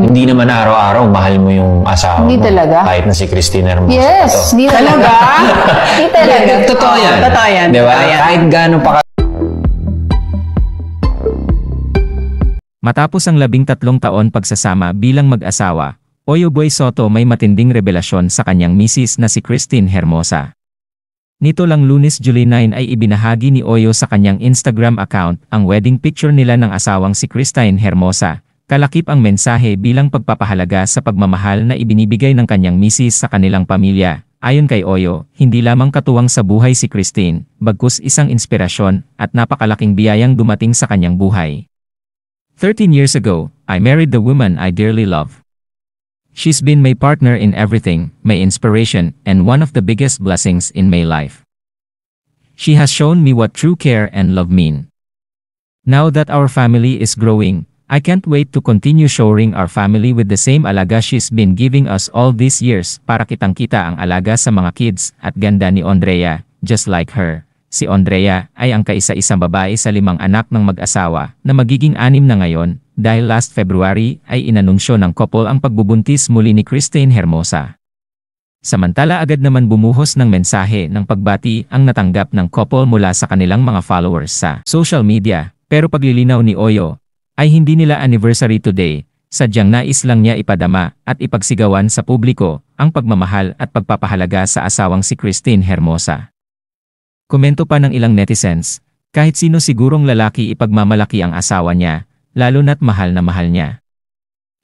Hindi naman araw-araw mahal mo yung asawa Hindi mo. talaga. Kahit na si Christina Hermosa. Yes, hindi talaga. Hindi talaga. Totoo yan. Totoo yan. Diba? Totoo yan. Kahit gano'n pa Matapos ang 13 taon pagsasama bilang mag-asawa, Oyo Boy Soto may matinding revelasyon sa kanyang misis na si Christine Hermosa. Nito lang Lunes, July 9 ay ibinahagi ni Oyo sa kanyang Instagram account ang wedding picture nila ng asawang si Christine Hermosa. Kalakip ang mensahe bilang pagpapahalaga sa pagmamahal na ibinibigay ng kanyang misis sa kanilang pamilya. Ayon kay Oyo, hindi lamang katuwang sa buhay si Christine, bagkus isang inspirasyon at napakalaking biyayang dumating sa kanyang buhay. 13 years ago, I married the woman I dearly love. She's been my partner in everything, my inspiration, and one of the biggest blessings in my life. She has shown me what true care and love mean. Now that our family is growing, I can't wait to continue showering our family with the same alaga she's been giving us all these years. Para kitang-kita ang alaga sa mga kids at ganda ni Andrea, just like her. Si Andrea ay ang kaisa-isang babae sa 5 anak ng mag-asawa na magiging 6 na ngayon dahil last February ay inanunsyo ng couple ang pagbubuntis muli ni Christine Hermosa. Samantala agad naman bumuhos ng mensahe ng pagbati ang natanggap ng couple mula sa kanilang mga followers sa social media, pero paglilinaw ni Oyo ay hindi nila anniversary today, sadyang nais lang niya ipadama at ipagsigawan sa publiko ang pagmamahal at pagpapahalaga sa asawang si Christine Hermosa. Komento pa ng ilang netizens, kahit sino sigurong lalaki ipagmamalaki ang asawa niya, lalo na't mahal na mahal niya.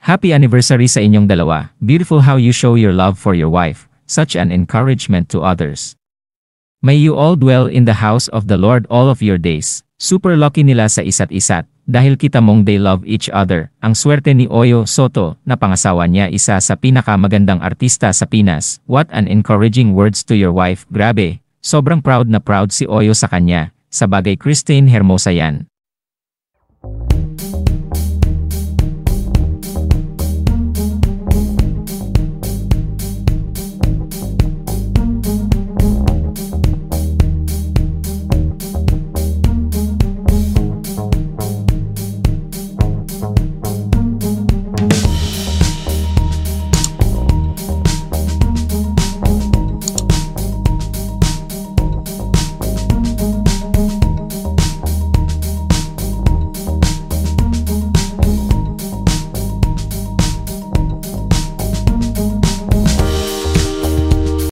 Happy anniversary sa inyong dalawa. Beautiful how you show your love for your wife, such an encouragement to others. May you all dwell in the house of the Lord all of your days. Super lucky nila sa isa't isa, dahil kita mong they love each other. Ang swerte ni Oyo Soto na pangasawa niya isa sa pinakamagandang artista sa Pinas. What an encouraging words to your wife. Grabe. Sobrang proud na proud si Oyo sa kanya, sa bagay Christine Hermosa yan.